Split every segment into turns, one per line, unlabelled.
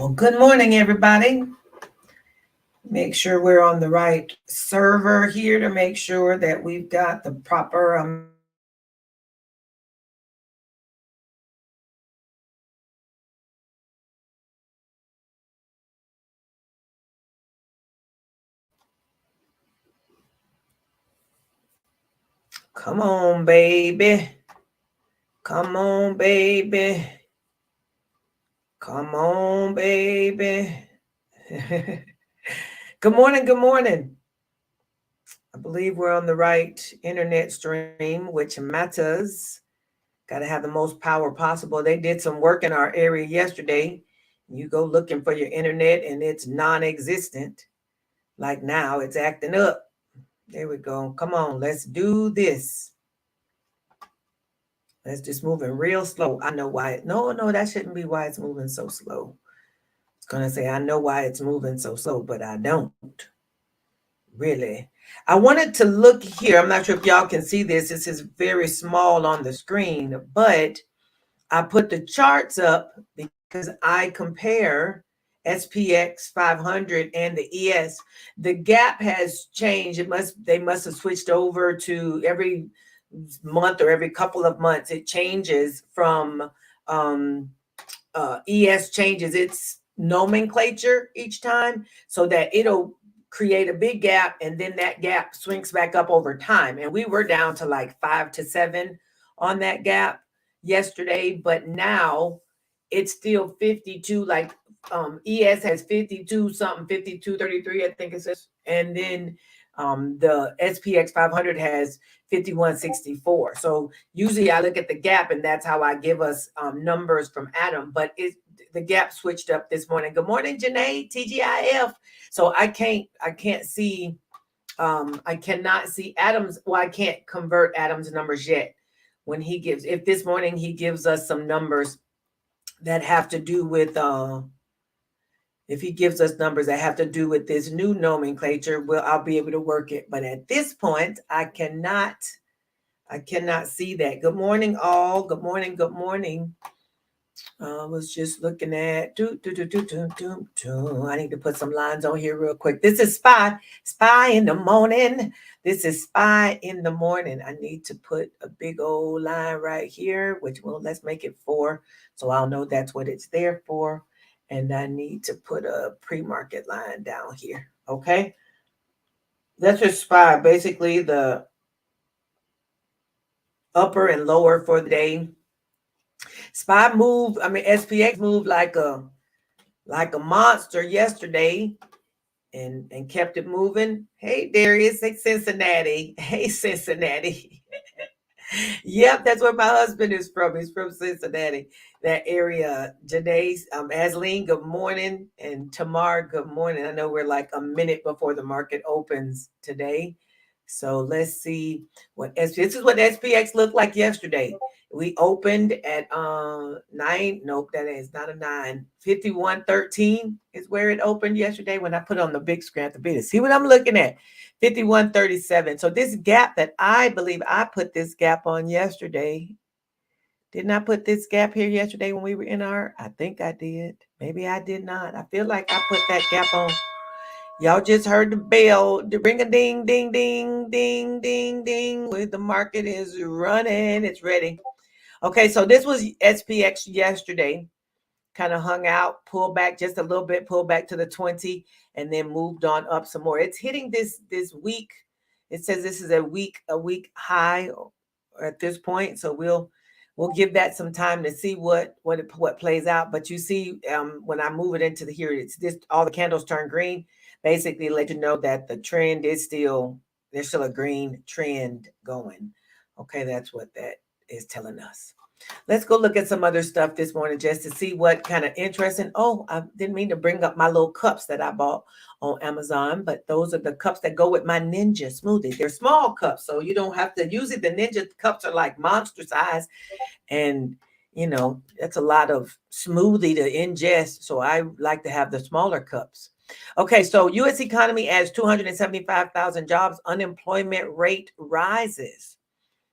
Well, good morning, everybody. Make sure we're on the right server here to make sure that we've got the proper Come on, baby. Come on, baby. Come on, baby. Good morning. Good morning. I believe we're on the right internet stream, which matters. Got to have the most power possible. They did some work in our area yesterday. You go looking for your internet and it's non-existent. Like now, it's acting up. There we go. Come on, let's do this. Let's just moving real slow. I know why. No, that shouldn't be why it's moving so slow. It's going to say, I know why it's moving so slow, but I don't. Really. I wanted to look here. I'm not sure if y'all can see this. This is very small on the screen, but I put the charts up because I compare SPX 500 and the ES. The gap has changed. They must have switched over to every month or every couple of months. It changes from ES changes its nomenclature each time so that it'll create a big gap and then that gap swings back up over time. And we were down to like 5 to 7 on that gap yesterday, but now it's still 52. Like ES has 52 something, 52.33, I think it says, and then the SPX 500 has 51.64. So usually I look at the gap and that's how I give us numbers from Adam, but the gap switched up this morning. Good morning, Janae, TGIF. So I can't see, I cannot see Adam's, well, I can't convert Adam's numbers yet. When he gives, if this morning he gives us some numbers that have to do with, if he gives us numbers that have to do with this new nomenclature, I'll be able to work it. But at this point, I cannot see that. Good morning, all. Good morning. Good morning. I was just looking at I need to put some lines on here real quick. This is Spy in the morning. This is Spy in the morning. I need to put a big old line right here, let's make it 4. So I'll know that's what it's there for. And I need to put a pre-market line down here. Okay. That's just Spy. Basically the upper and lower for the day. SPX moved like a monster yesterday and kept it moving. Hey, Darius, hey, Cincinnati. Hey, Cincinnati. Yep, that's where my husband is from. He's from Cincinnati, that area. Janae, Asleen, good morning. And Tamar, good morning. I know we're like a minute before the market opens today. So let's see this is what SPX looked like yesterday. We opened at 9. Nope, that is not a 9. 51.13 is where it opened yesterday when I put it on the big screen at the beta. See what I'm looking at? 51.37. So this gap that I believe I put this gap on yesterday. Didn't I put this gap here yesterday when we were in I think I did. Maybe I did not. I feel like I put that gap on. Y'all just heard the bell, the ring a ding, ding, ding, ding, ding, ding. Where the market is running, it's ready. Okay, so this was SPX yesterday. Kind of hung out, pulled back just a little bit, pulled back to the 20, and then moved on up some more. It's hitting this week. It says this is a week high at this point. So we'll give that some time to see what plays out. But you see, when I move it into here, it's this, all the candles turn green. Basically let you know that the trend is there's still a green trend going. Okay, that's what that is telling us. Let's go look at some other stuff this morning just to see what kind of interesting. Oh, I didn't mean to bring up my little cups that I bought on Amazon, but those are the cups that go with my Ninja smoothie. They're small cups, so you don't have to use it. The Ninja cups are like monster size, and that's a lot of smoothie to ingest. So I like to have the smaller cups. Okay, so U.S. economy adds 275,000 jobs. Unemployment rate rises.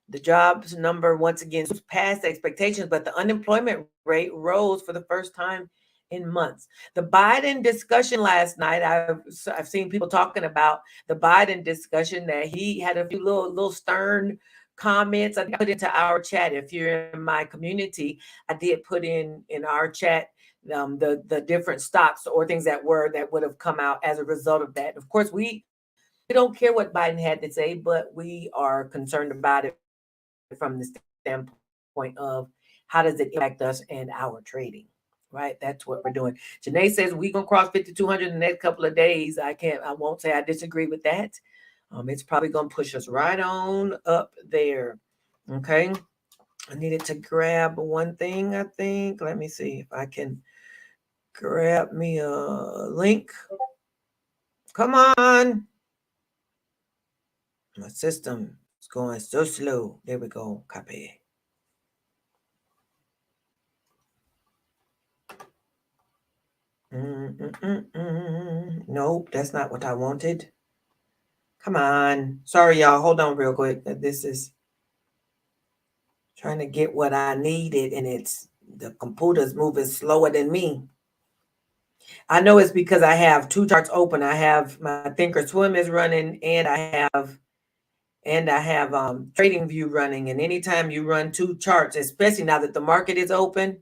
The jobs number once again passed expectations, but the unemployment rate rose for the first time in months. The Biden discussion last night, I've seen people talking about the Biden discussion, that he had a few little stern comments. I put into our chat. If you're in my community, I did put in our chat the different stocks or things that would have come out as a result of that. Of course, we don't care what Biden had to say, but we are concerned about it from the standpoint of how does it impact us and our trading. Right, that's what we're doing. Janae says we gonna cross 5,200 in the next couple of days. I won't say I disagree with that. It's probably gonna push us right on up there. Okay. I needed to grab one thing, I think. Let me see if I can grab me a link. Come on. My system is going so slow. There we go. Copy. Nope, that's not what I wanted. Come on. Sorry, y'all. Hold on real quick. This is trying to get what I needed, and the computer's moving slower than me. I know it's because I have two charts open. I have my Thinkorswim is running, and I have Trading View running. And anytime you run two charts, especially now that the market is open,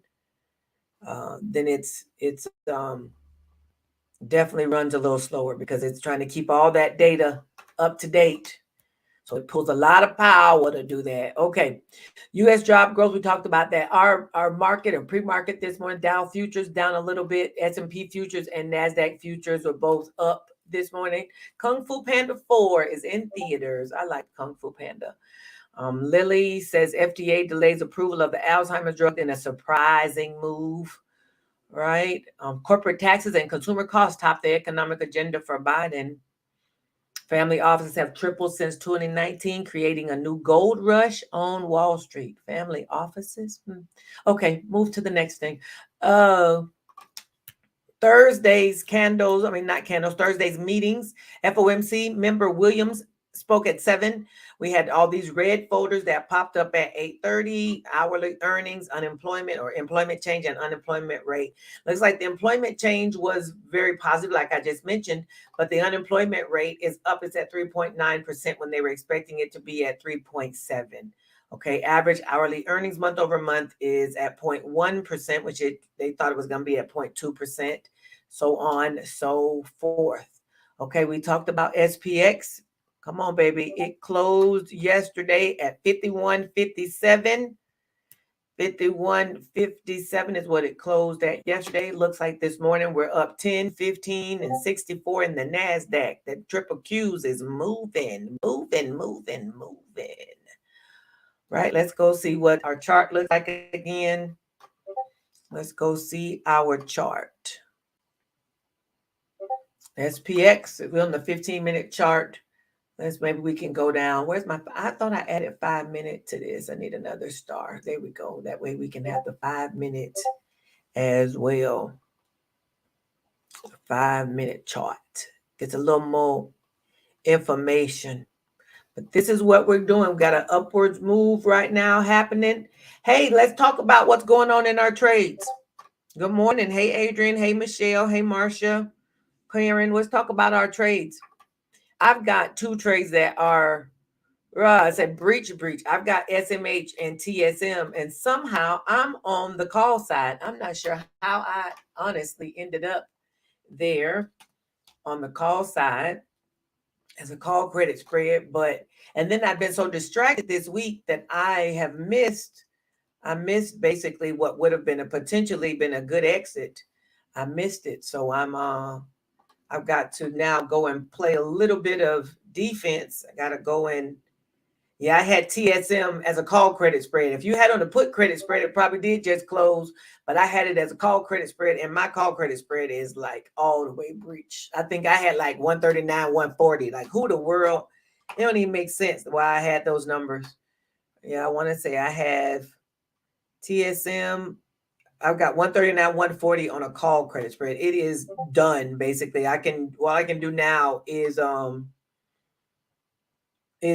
then it's definitely runs a little slower because it's trying to keep all that data up to date. So it pulls a lot of power to do that. Okay. U.S. job growth, we talked about that. Our market or pre-market this morning, Dow futures down a little bit. S&P futures and NASDAQ futures are both up this morning. Kung Fu Panda 4 is in theaters. I like Kung Fu Panda. Lily says FDA delays approval of the Alzheimer's drug in a surprising move. Right? Corporate taxes and consumer costs top the economic agenda for Biden. Family offices have tripled since 2019, creating a new gold rush on Wall Street. Family offices? Okay, move to the next thing. Thursday's Thursday's meetings. FOMC member Williams spoke at 7. We had all these red folders that popped up at 8:30, hourly earnings, unemployment or employment change and unemployment rate. Looks like the employment change was very positive, like I just mentioned, but the unemployment rate is up. It's at 3.9% when they were expecting it to be at 3.7. Okay, average hourly earnings month over month is at 0.1%, which they thought it was going to be at 0.2%, so on, so forth. Okay, we talked about SPX. Come on, baby. It closed yesterday at 51.57. 51.57 is what it closed at yesterday. Looks like this morning we're up 10, 15, and 64 in the NASDAQ. The triple Qs is moving. Right, let's go see what our chart looks like again. Let's go see our chart. SPX, we're on the 15-minute chart. Maybe we can go down. I thought I added 5 minutes to this. I need another star. There we go. That way we can have the 5 minutes as well. 5-minute chart. Gets a little more information. But this is what we're doing. We've got an upwards move right now happening. Hey, let's talk about what's going on in our trades. Good morning. Hey, Adrian. Hey, Michelle. Hey, Marcia. Karen, let's talk about our trades. I've got two trades that are, I said breach. I've got SMH and TSM, and somehow I'm on the call side. I'm not sure how I honestly ended up there on the call side as a call credit spread, and then I've been so distracted this week that I missed basically what would have potentially been a good exit. I missed it. So I've got to now go and play a little bit of defense. I got to go and, I had TSM as a call credit spread. If you had on the put credit spread, it probably did just close, but I had it as a call credit spread, and my call credit spread is like all the way breach. I think I had like 139, 140. Like, who the world? It don't even make sense why I had those numbers. I want to say I have TSM. I've got 139, 140 on a call credit spread. It is done basically. What I can do now is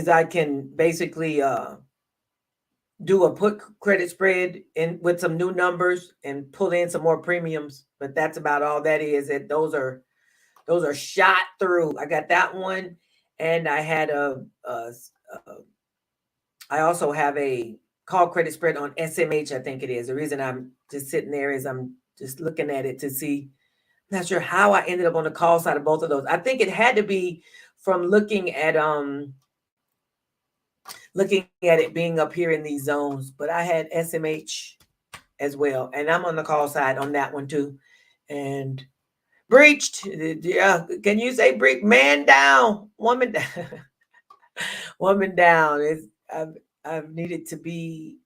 I can basically do a put credit spread in with some new numbers and pull in some more premiums, but that's about all that is. That those are shot through. I got that one, and I had I also have a call credit spread on SMH. I think it is. The reason I'm just sitting there is I'm just looking at it to see. Not sure how I ended up on the call side of both of those. I think it had to be from looking at it being up here in these zones, but I had SMH as well. And I'm on the call side on that one too. And breached. Yeah. Can you say breach? Man down, woman down, woman down. I've needed to be.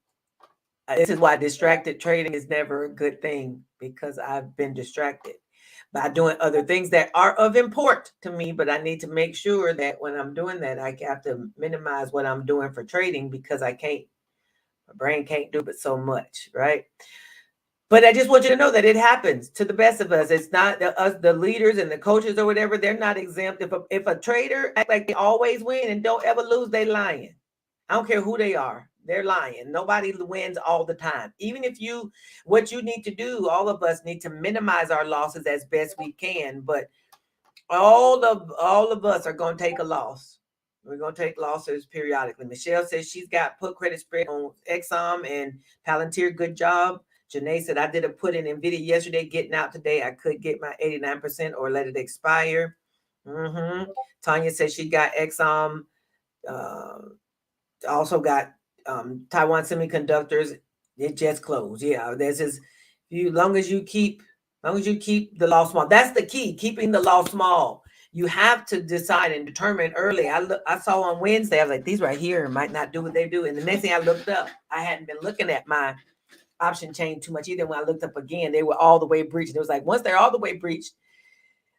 This is why distracted trading is never a good thing, because I've been distracted by doing other things that are of import to me, but I need to make sure that when I'm doing that, I have to minimize what I'm doing for trading, because my brain can't do but so much, right? But I just want you to know that it happens to the best of us. It's not us, the leaders and the coaches or whatever. They're not exempt. If a trader act like they always win and don't ever lose, they lying. I don't care who they are. They're lying. Nobody wins all the time. Even if what you need to do, all of us need to minimize our losses as best we can. But all of us are going to take a loss. We're going to take losses periodically. Michelle says she's got put credit spread on Exxon and Palantir. Good job. Janae said, I did a put in NVIDIA yesterday, getting out today. I could get my 89% or let it expire. Tanya said she got Exxon, also got Taiwan Semiconductors. It just closed. Yeah, there's just long as you keep the loss small. That's the key, keeping the loss small. You have to decide and determine early. I saw on Wednesday, I was like, these right here might not do what they do. And the next thing I looked up, I hadn't been looking at my option chain too much either. When I looked up again, they were all the way breached. It was like, once they're all the way breached,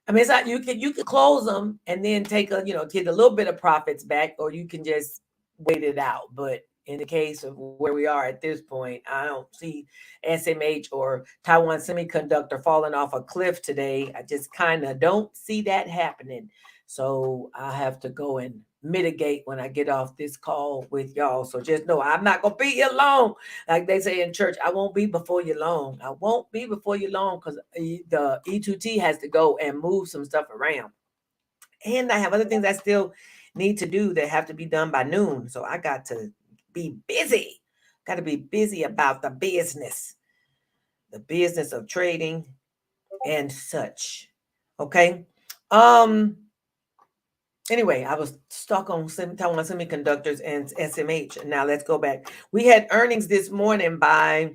I mean, it's not, you can close them and then take get a little bit of profits back, or you can just wait it out. But in the case of where we are at this point, I don't see SMH or Taiwan Semiconductor falling off a cliff today. I just kind of don't see that happening. So I have to go and mitigate when I get off this call with y'all. So just know I'm not going to be here long. Like they say in church, I won't be before you long. I won't be before you long, because the E2T has to go and move some stuff around. And I have other things I still need to do that have to be done by noon. So I got to be busy. Got to be busy about the business of trading and such. Okay. Anyway, I was stuck on Taiwan Semiconductors and SMH. Now let's go back. We had earnings this morning by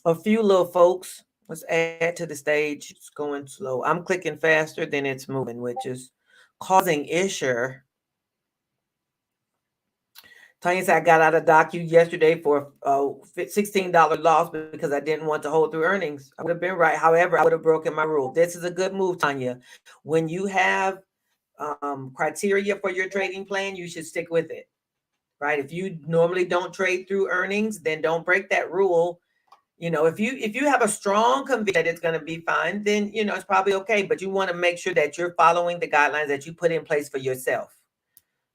a few little folks. Let's add to the stage. It's going slow. I'm clicking faster than it's moving, which is causing issue. Tanya said, I got out of docu yesterday for a $16 loss because I didn't want to hold through earnings. I would have been right. However, I would have broken my rule. This is a good move, Tanya. When you have criteria for your trading plan, you should stick with it, right? If you normally don't trade through earnings, then don't break that rule. If you have a strong conviction that it's going to be fine, then it's probably okay. But you want to make sure that you're following the guidelines that you put in place for yourself.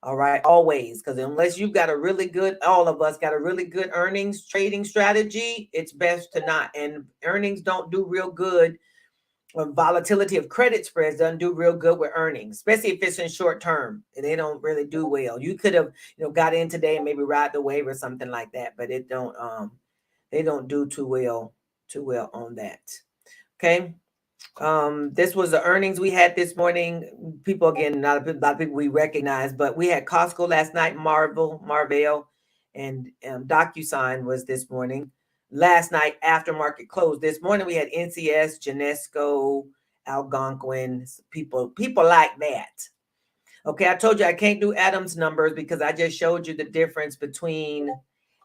All right, always, because unless you've got all of us got a really good earnings trading strategy, it's best to not. And earnings don't do real good. Or volatility of credit spreads doesn't do real good with earnings, especially if it's in short term. They don't really do well. You could have got in today and maybe ride the wave or something like that, but they don't do too well on that. Okay. This was the earnings we had this morning. People, again, not a lot of people we recognize, but we had Costco last night, Marvell, and DocuSign was this morning. Last night after market closed. This morning we had NCS, Genesco, Algonquin, people like that. Okay, I told you I can't do Adams numbers because I just showed you the difference between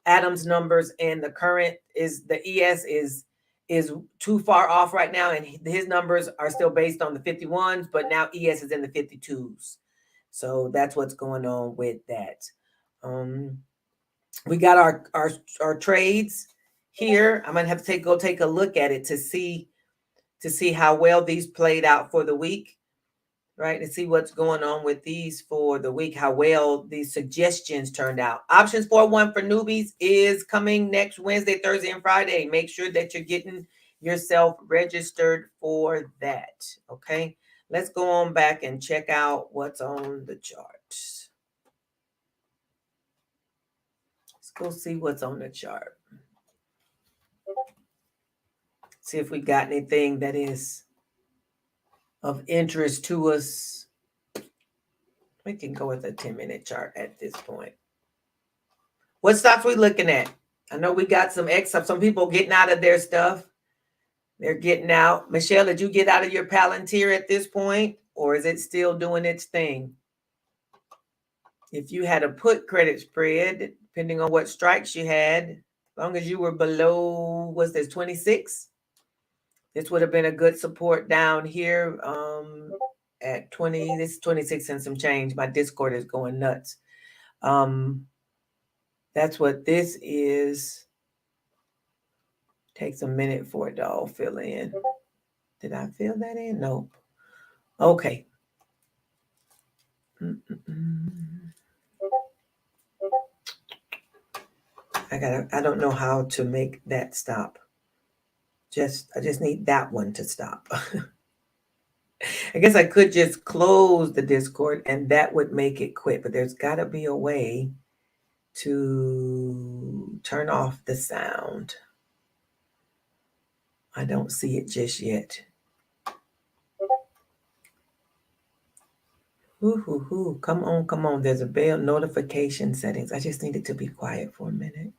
Adams numbers and the current the ES is too far off right now, and his numbers are still based on the 51s, but now ES is in the 52s. So that's what's going on with that. We got our trades here. I'm gonna have to go take a look at it to see how well these played out for the week. right? And see what's going on with these for the week, how well these suggestions turned out. Options 4-1 for newbies is coming next Wednesday, Thursday, and Friday. Make sure that you're getting yourself registered for that. Okay. Let's go on back and check out what's on the charts. Let's go see what's on the chart. See if we got anything that is of interest to us. We can go with a 10-minute chart at this point. What stocks we looking at? I know we got some some people getting out of their stuff. They're getting out. Michelle, did you get out of your Palantir at this point, or is it still doing its thing? If you had a put credit spread, depending on what strikes you had, as long as you were below, what's this, 26? This would have been a good support down here at 20. This is 26 and some change. My Discord is going nuts. That's what this is. Takes a minute for it to all fill in. Did I fill that in? Nope. Okay. I don't know how to make that stop. I just need that one to stop. I guess I could just close the Discord and that would make it quit, but there's got to be a way to turn off the sound. I don't see it just yet. Come on. There's a bell notification settings. I just need it to be quiet for a minute.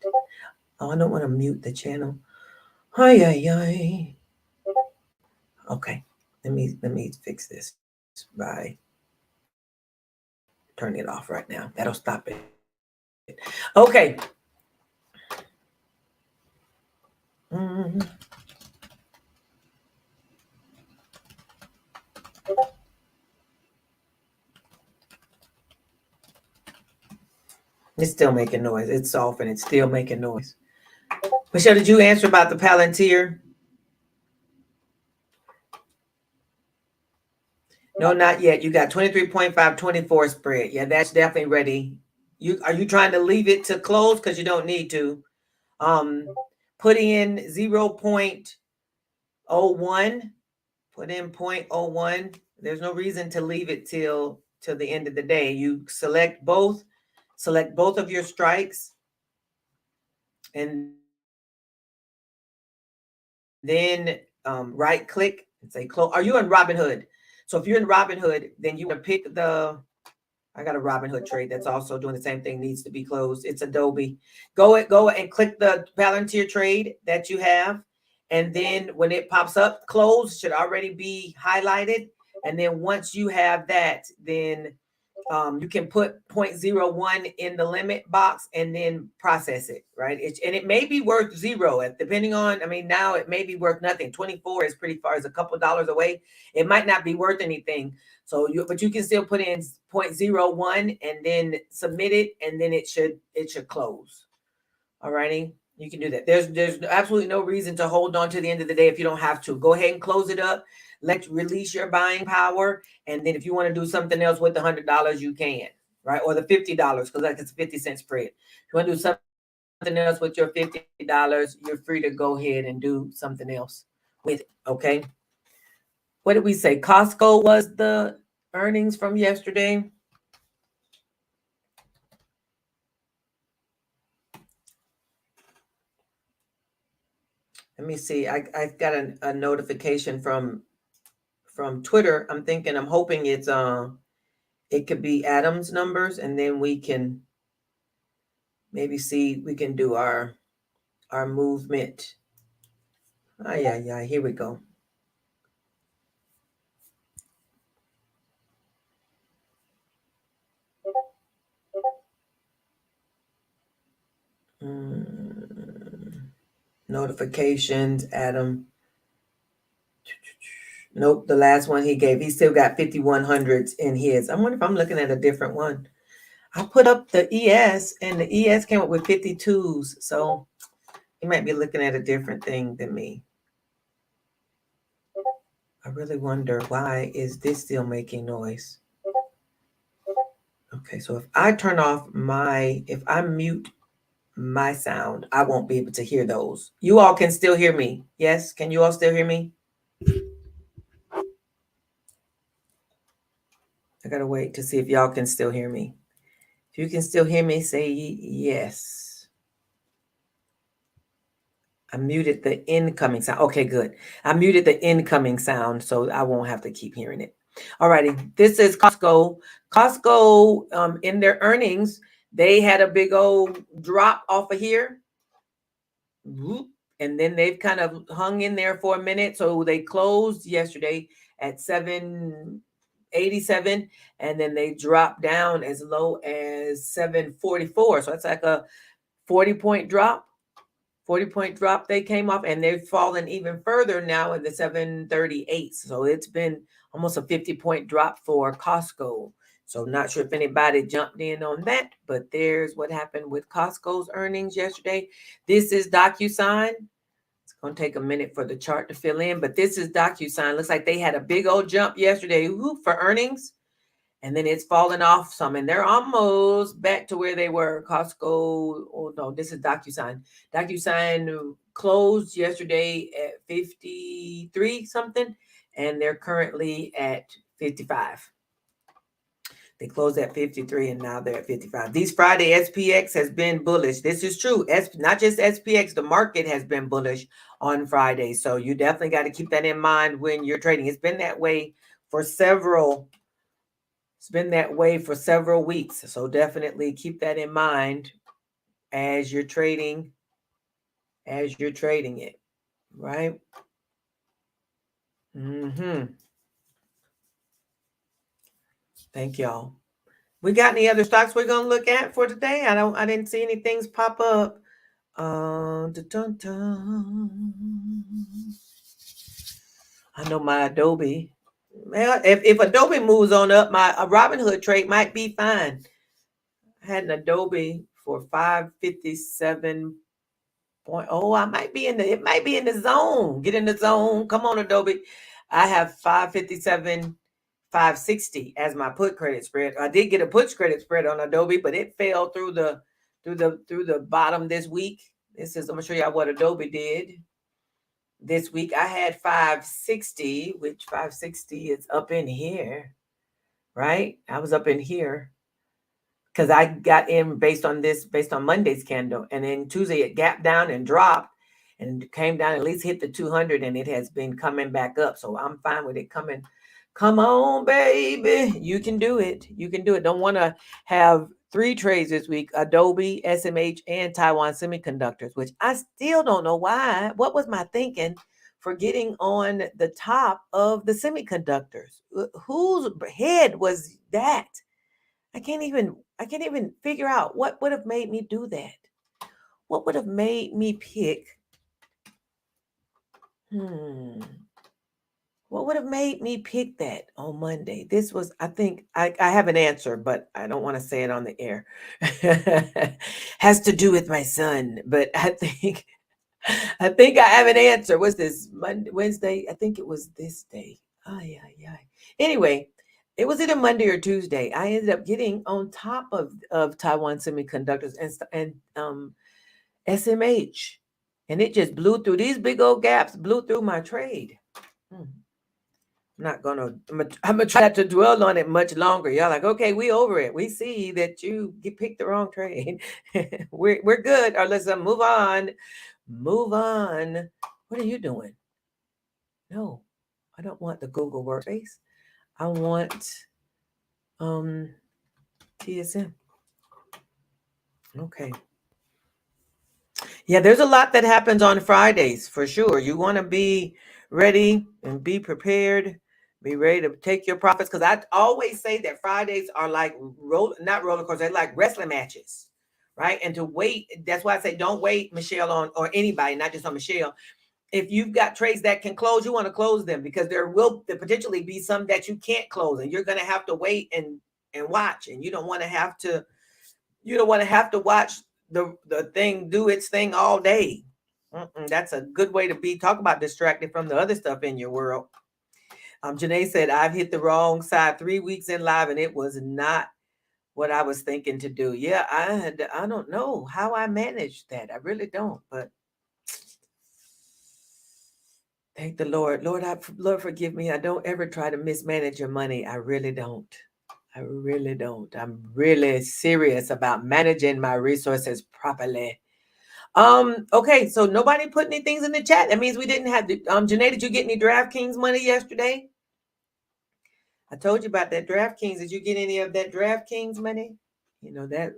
Oh, I don't want to mute the channel. Hi. Okay. Let me fix this by turning it off right now. That'll stop it. Okay. It's still making noise. It's off and it's still making noise. Michelle, did you answer about the Palantir? No, not yet. You got 23.5, 24 spread. Yeah, that's definitely ready. Are you trying to leave it to close? Because you don't need to. Put in 0.01. Put in 0.01. There's no reason to leave it till the end of the day. You select both of your strikes, and then right click and say close. Are you in Robinhood? So if you're in Robinhood, then you would pick I got a Robinhood trade that's also doing the same thing, needs to be closed. It's Adobe. Go and click the Palantir trade that you have. And then when it pops up, close should already be highlighted. And then once you have that, then you can put 0.01 in the limit box and then process it, right? And it may be worth zero, depending on, now it may be worth nothing. 24 is pretty far, it's a couple dollars away. It might not be worth anything. But you can still put in 0.01 and then submit it, and then it should close. All righty. You can do that. There's absolutely no reason to hold on to the end of the day if you don't have to. Go ahead and close it up. Release your buying power. And then if you want to do something else with the $100, you can, right? Or the $50, because it's a 50-cent spread. If you want to do something else with your $50, you're free to go ahead and do something else with it. Okay. What did we say? Costco was the earnings from yesterday. Let me see. I got a notification from Twitter. I'm hoping it's it could be Adam's numbers, and then we can maybe see we can do our movement. Yeah. Here we go. Notifications, Adam. Nope, the last one he gave, he still got 5100s in his. I wonder if I'm looking at a different one. I put up the ES, and the ES came up with 52s, so he might be looking at a different thing than me. I really wonder, why is this still making noise? Okay, so if I turn off if I mute my sound, I won't be able to hear those. You all can still hear me. Yes, can you all still hear me? I gotta wait to see if y'all can still hear me. If you can still hear me, say yes. I muted the incoming sound. Okay, good. I muted the incoming sound, so I won't have to keep hearing it. All righty. This is Costco. Costco, in their earnings, they had a big old drop off of here. And then they've kind of hung in there for a minute. So they closed yesterday at 787, and then they dropped down as low as 744. So it's like a 40-point drop. 40-point drop they came off, and they've fallen even further now in the 738. So it's been almost a 50-point drop for Costco. So not sure if anybody jumped in on that, but there's what happened with Costco's earnings yesterday. This is DocuSign. It's going to take a minute for the chart to fill in, but this is DocuSign. Looks like they had a big old jump yesterday for earnings, and then it's fallen off some, and they're almost back to where they were. Costco, oh no, this is DocuSign. DocuSign closed yesterday at 53 something, and they're currently at 55. They closed at 53, and now they're at 55. These Friday, SPX has been bullish. This is true. Not just SPX, the market has been bullish on Friday. So you definitely got to keep that in mind when you're trading. It's been that way for several weeks. So definitely keep that in mind as you're trading it, right? Thank y'all. We got any other stocks we're gonna look at for today? I didn't see any things pop up. I know my Adobe. Well, if Adobe moves on up, my Robinhood trade might be fine. I had an Adobe for 557. I might be it might be in the zone. Get in the zone. Come on, Adobe. I have 557, 560 as my put credit spread. I did get a put credit spread on Adobe, but it fell through the bottom this week. I'm gonna show y'all what Adobe did this week. I had 560, which 560 is up in here, right? I was up in here because I got in based on Monday's candle, and then Tuesday it gapped down and dropped and came down, at least hit the 200, and it has been coming back up. So I'm fine with it coming. Come on, baby. You can do it. Don't want to have 3 trades this week: Adobe, SMH, and Taiwan Semiconductors, which I still don't know why. What was my thinking for getting on the top of the semiconductors? Whose head was that? I can't even figure out what would have made me do that. What would have made me pick? What would have made me pick that on Monday? This was, I think, I have an answer, but I don't want to say it on the air. Has to do with my son, but I think I have an answer. What's this? Monday, Wednesday? I think it was this day. Anyway, it was either Monday or Tuesday. I ended up getting on top of Taiwan Semiconductors and SMH, and it just blew through these big old gaps, blew through my trade. I'm gonna try not to dwell on it much longer. Y'all like, okay, we over it. We see that you picked the wrong trade. we're good. Or let's move on. Move on. What are you doing? No, I don't want the Google workspace. I want TSM. Okay. Yeah, there's a lot that happens on Fridays for sure. You want to be ready and be prepared. Be ready to take your profits, because I always say that Fridays are like not roller coasters, they're like wrestling matches, right? And to wait, that's why I say don't wait, Michelle, or anybody, not just on Michelle. If you've got trades that can close, you want to close them, because there will potentially be some that you can't close, and you're going to have to wait and watch, and you don't want to have to watch the thing do its thing all day. That's a good way to be. Talk about distracted from the other stuff in your world. Janae said, I've hit the wrong side 3 weeks in live and it was not what I was thinking to do. Yeah, I don't know how I managed that. I really don't, but thank the Lord. Lord, forgive me. I don't ever try to mismanage your money. I really don't. I really don't. I'm really serious about managing my resources properly. Okay, so nobody put any things in the chat. That means we didn't have the Janae, did you get any DraftKings money yesterday? I told you about that DraftKings. Did you get any of that DraftKings money? You know that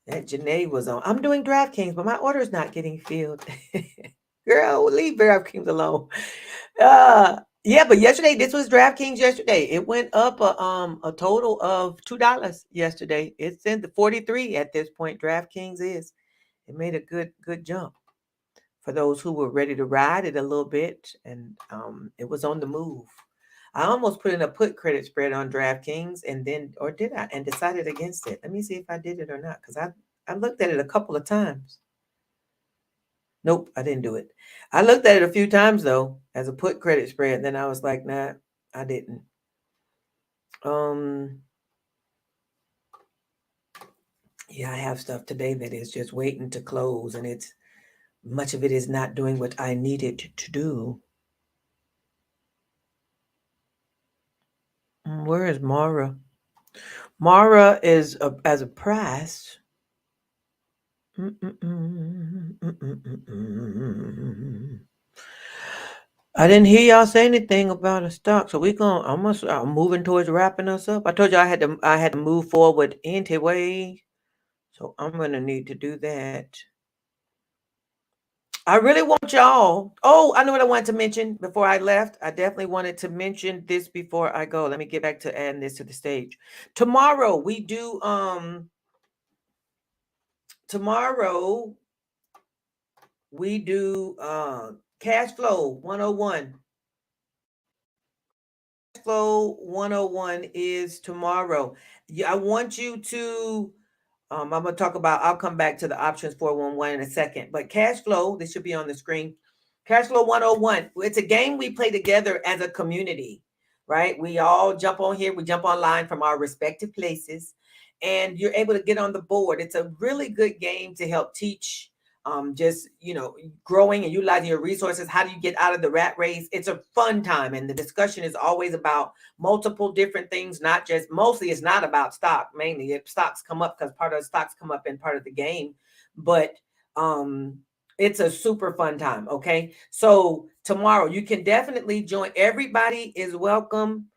Janae was on. I'm doing DraftKings, but my order is not getting filled. Girl, leave DraftKings alone. Yeah, but yesterday, this was DraftKings yesterday. It went up a total of $2 yesterday. It's in the 43 at this point. DraftKings is. It made a good jump for those who were ready to ride it a little bit, and it was on the move. I almost put in a put credit spread on DraftKings, and then, or did I? And decided against it. Let me see if I did it or not, because I looked at it a couple of times. Nope, I didn't do it. I looked at it a few times though as a put credit spread. Then I was like, nah, I didn't. Yeah, I have stuff today that is just waiting to close, and it's much of it is not doing what I needed to do. Where is Mara? Mara is as a price. I didn't hear y'all say anything about a stock, so I'm moving towards wrapping us up. I told you I had to move forward anyway, so I'm gonna need to do that. I really want y'all. Oh, I know what I wanted to mention before I left. I definitely wanted to mention this before I go. Let me get back to adding this to the stage. Tomorrow we do cash flow 101. Flow 101 is tomorrow. Yeah, I want you to I'm going to talk about, I'll come back to the options 411 in a second, but cash flow, this should be on the screen. Cash flow 101. It's a game we play together as a community, right? We all jump on here, we jump online from our respective places, and you're able to get on the board. It's a really good game to help teach just growing and utilizing your resources. How do you get out of the rat race? It's a fun time, and the discussion is always about multiple different things. Not just, mostly it's not about stock. Mainly if stocks come up, because part of the stocks come up in part of the game, but it's a super fun time. Okay, so tomorrow you can definitely join. Everybody is welcome.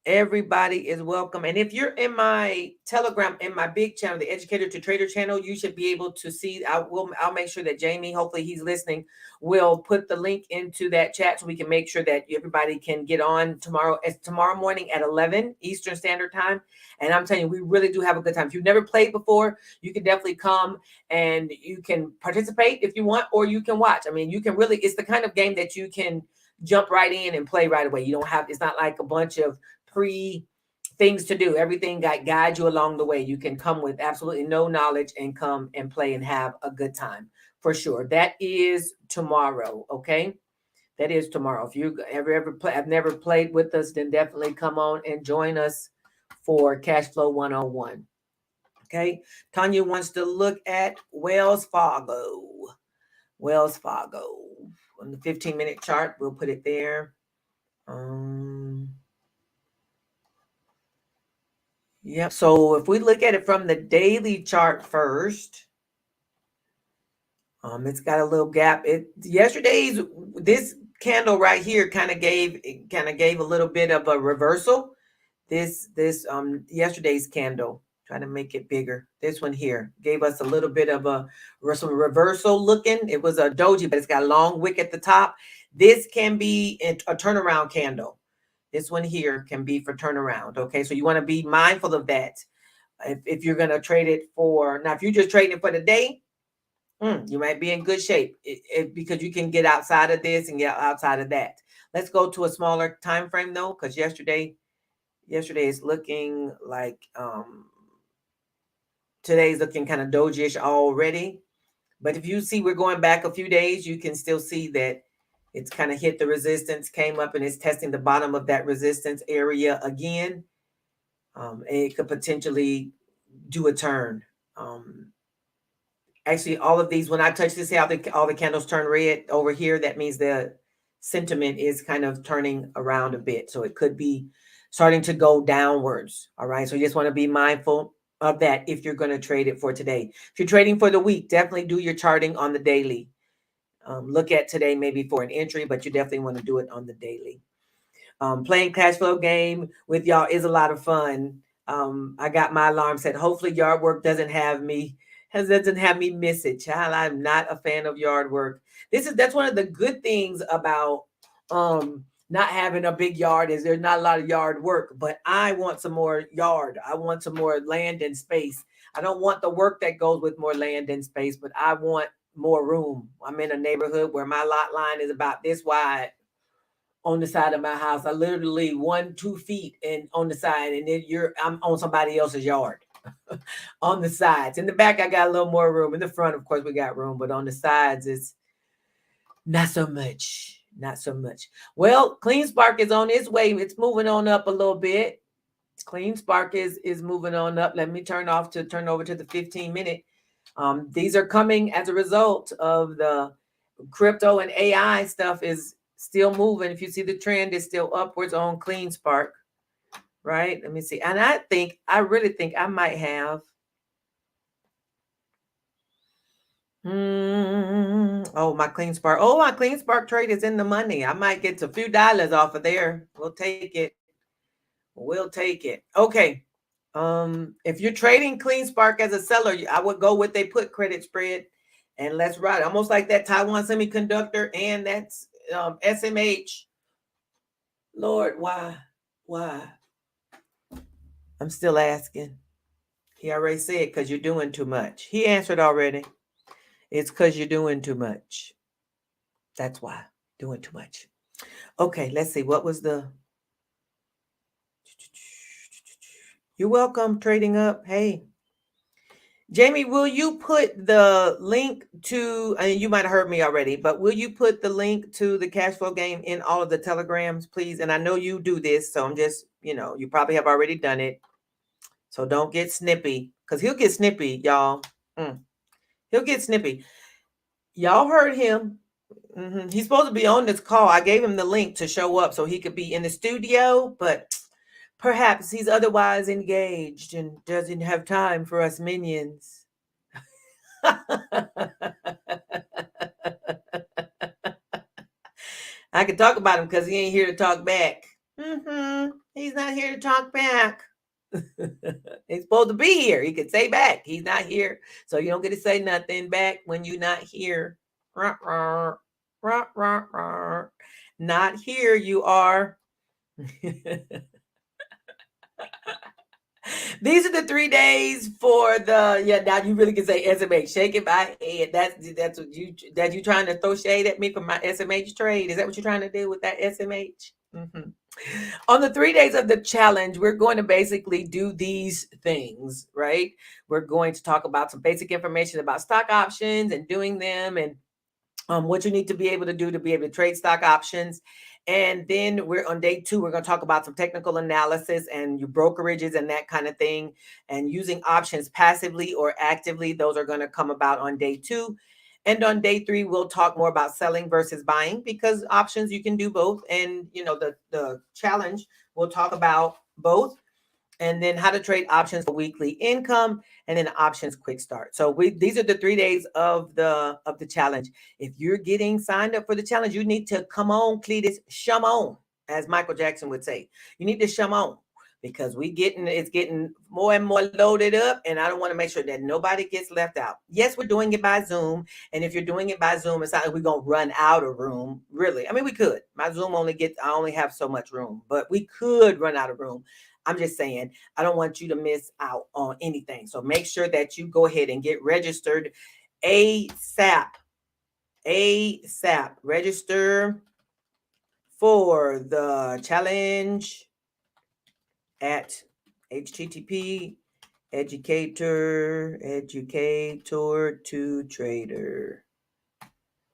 Everybody is welcome. And if you're in my Telegram, in my big channel, the Educator to Trader channel, you should be able to see. I'll make sure that Jamie, hopefully he's listening, will put the link into that chat so we can make sure that everybody can get on tomorrow. It's tomorrow morning at 11 Eastern Standard Time. And I'm telling you, we really do have a good time. If you've never played before, you can definitely come and you can participate if you want, or you can watch. I mean, you can really, it's the kind of game that you can jump right in and play right away. You don't have, it's not like a bunch of pre things to do. Everything guide you along the way. You can come with absolutely no knowledge and come and play and have a good time for sure. That is tomorrow. Okay, that is tomorrow. If you ever play, I've never played with us, then definitely come on and join us for Cash Flow 101. Okay, Tanya wants to look at Wells Fargo. Wells Fargo on the 15-minute chart. We'll put it there. Yep. So if we look at it from the daily chart first, it's got a little gap. This candle right here kind of gave a little bit of a reversal. This yesterday's candle, trying to make it bigger. This one here gave us a little bit of some reversal looking. It was a doji, but it's got a long wick at the top. This can be a turnaround candle. This one here can be for turnaround. Okay, so you want to be mindful of that. If you're going to trade it for, now if you're just trading it for the day, you might be in good shape because you can get outside of this and get outside of that. Let's go to a smaller time frame though, because yesterday is looking like today's looking kind of doji-ish already. But if you see we're going back a few days, you can still see that It's kind of hit the resistance, came up, and it's testing the bottom of that resistance area again. And it could potentially do a turn. Actually, all of these, when I touch this, see how all the candles turn red over here? That means the sentiment is kind of turning around a bit. So it could be starting to go downwards. All right. So you just want to be mindful of that if you're going to trade it for today. If you're trading for the week, definitely do your charting on the daily. Look at today maybe for an entry, but you definitely want to do it on the daily. Playing cash flow game with y'all is a lot of fun. I got my alarm set. Hopefully yard work doesn't have me miss it. Child, I'm not a fan of yard work. That's one of the good things about not having a big yard is there's not a lot of yard work, but I want some more yard. I want some more land and space. I don't want the work that goes with more land and space, but I want more room. I'm in a neighborhood where my lot line is about this wide on the side of my house. I literally 2 feet and on the side, and then I'm on somebody else's yard. On the sides. In the back, I got a little more room. In the front, of course, we got room, but on the sides, it's not so much. Not so much. Well, Clean Spark is on its way. It's moving on up a little bit. Clean Spark is moving on up. Let me turn over to the 15-minute. These are coming as a result of the crypto and AI stuff is still moving. If you see the trend is still upwards on Clean Spark, right? Let me see. And I really think I might have. Oh, my Clean Spark. Oh, my Clean Spark trade is in the money. I might get a few dollars off of there. We'll take it. We'll take it. Okay. If you're trading Clean Spark as a seller, I would go with a put credit spread and let's ride. Almost like that Taiwan Semiconductor and that's SMH. Lord, why? I'm still asking. He already said because you're doing too much. He answered already. It's because you're doing too much. That's why. Doing too much. Okay, let's see. What was the... You're welcome, Trading Up. Hey. Jamie, will you put the link to... and you might have heard me already, but will you put the link to the cash flow game in all of the telegrams, please? And I know you do this, so I'm just, you probably have already done it. So don't get snippy, because he'll get snippy, y'all. He'll get snippy. Y'all heard him. He's supposed to be on this call. I gave him the link to show up so he could be in the studio, but perhaps he's otherwise engaged and doesn't have time for us minions. I can talk about him because he ain't here to talk back. He's not here to talk back. He's supposed to be here. He could say back. He's not here. So you don't get to say nothing back when you're not here. Not here you are. These are the 3 days for the now you really can say SMH. Shaking my head. That's what you trying to throw shade at me for my SMH trade. Is that what you're trying to do with that SMH? On the 3 days of the challenge, we're going to basically do these things, right? We're going to talk about some basic information about stock options and doing them and what you need to be able to do to be able to trade stock options. And then we're on day 2, we're going to talk about some technical analysis and your brokerages and that kind of thing, and using options passively or actively. Those are going to come about on day 2. And on day 3, we'll talk more about selling versus buying, because options, you can do both. And, the challenge, we'll talk about both. And then how to trade options for weekly income, and then options quick start. So these are the 3 days of the challenge. If you're getting signed up for the challenge, you need to come on, Cletus, shum on, as Michael Jackson would say. You need to shum on, because it's getting more and more loaded up, and I don't want to make sure that nobody gets left out. Yes, we're doing it by Zoom, and if you're doing it by Zoom, it's not like we're going to run out of room, really. I mean, we could. My Zoom I only have so much room, but we could run out of room. I'm just saying, I don't want you to miss out on anything. So make sure that you go ahead and get registered ASAP. Register for the challenge at http educator to trader.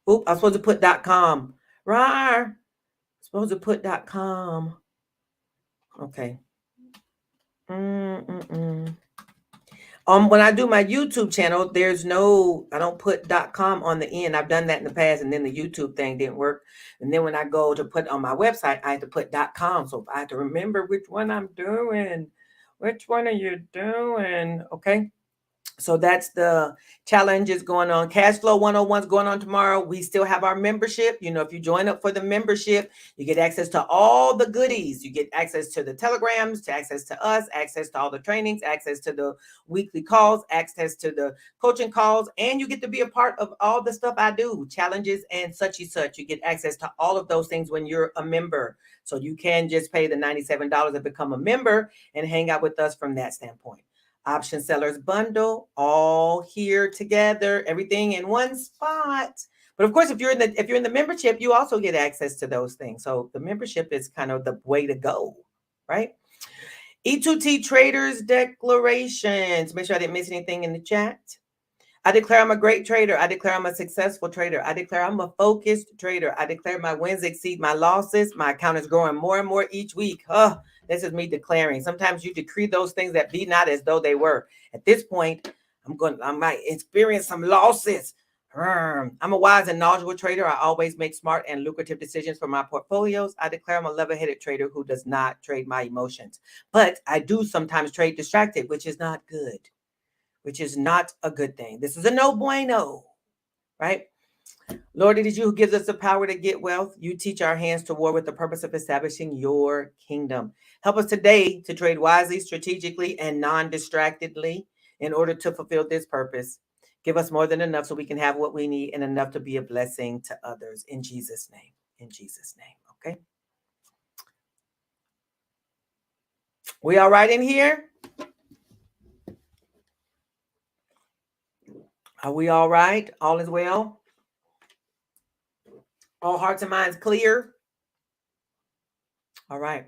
Oop, I was supposed to put .com. Rar. Supposed to put .com. Okay. When I do my YouTube channel, I don't put .com on the end. I've done that in the past, and then the YouTube thing didn't work. And then when I go to put on my website, I have to put .com. So I have to remember which one I'm doing. Which one are you doing? Okay. So that's the challenges going on. Cash Flow 101 is going on tomorrow. We still have our membership. If you join up for the membership, you get access to all the goodies. You get access to the telegrams, to access to us, access to all the trainings, access to the weekly calls, access to the coaching calls, and you get to be a part of all the stuff I do, challenges and such and such. You get access to all of those things when you're a member. So you can just pay the $97 and become a member and hang out with us from that standpoint. Option Sellers Bundle, all here together, everything in one spot. But of course, if you're in the membership, you also get access to those things. So the membership is kind of the way to go, right? E2T Traders Declarations. Make sure I didn't miss anything in the chat. I declare I'm a great trader. I declare I'm a successful trader. I declare I'm a focused trader. I declare my wins exceed my losses. My account is growing more and more each week. This is me declaring. Sometimes you decree those things that be not as though they were. At this point, I might experience some losses. I'm a wise and knowledgeable trader. I always make smart and lucrative decisions for my portfolios. I declare I'm a level-headed trader who does not trade my emotions. But I do sometimes trade distracted, which is not good. Which is not a good thing. This is a no bueno, right? Lord, it is you who gives us the power to get wealth. You teach our hands to war with the purpose of establishing your kingdom. Help us today to trade wisely, strategically, and non-distractedly in order to fulfill this purpose. Give us more than enough so we can have what we need and enough to be a blessing to others. In Jesus' name. In Jesus' name. Okay. We all right in here? Are we all right? All is well? All hearts and minds clear? All right.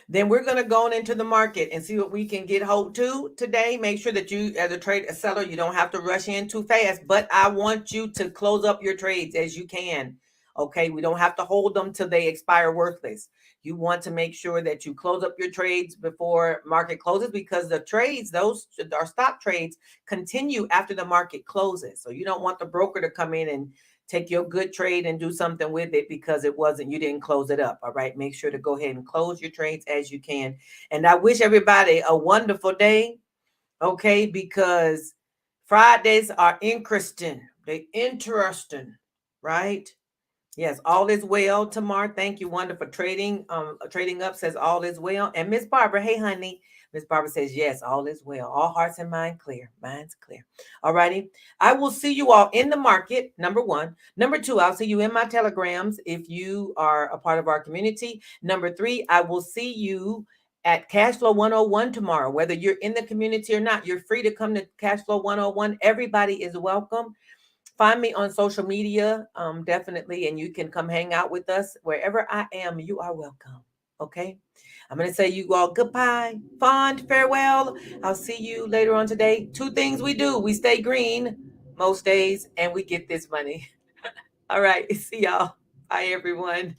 Then we're going to go on into the market and see what we can get hold to today. Make sure that you, as a seller, you don't have to rush in too fast, but I want you to close up your trades as you can. Okay. We don't have to hold them till they expire worthless. You want to make sure that you close up your trades before market closes, because the trades, those are stop trades, continue after the market closes. So you don't want the broker to come in and take your good trade and do something with it because you didn't close it up. All right. Make sure to go ahead and close your trades as you can. And I wish everybody a wonderful day. Okay. Because Fridays are interesting. They're interesting. Right. Yes, all is well. Tamar, thank you, Wanda, for trading. Trading up says all is well. And Miss Barbara, hey, honey. Miss Barbara says, yes, all is well. All hearts and mind clear. Mind's clear. All righty. I will see you all in the market, number one. Number two, I'll see you in my telegrams if you are a part of our community. Number three, I will see you at Cashflow 101 tomorrow. Whether you're in the community or not, you're free to come to Cashflow 101. Everybody is welcome. Find me on social media, definitely, and you can come hang out with us. Wherever I am, you are welcome. Okay? I'm going to say you all goodbye, fond farewell. I'll see you later on today. Two things we do. We stay green most days, and we get this money. All right. See y'all. Bye, everyone.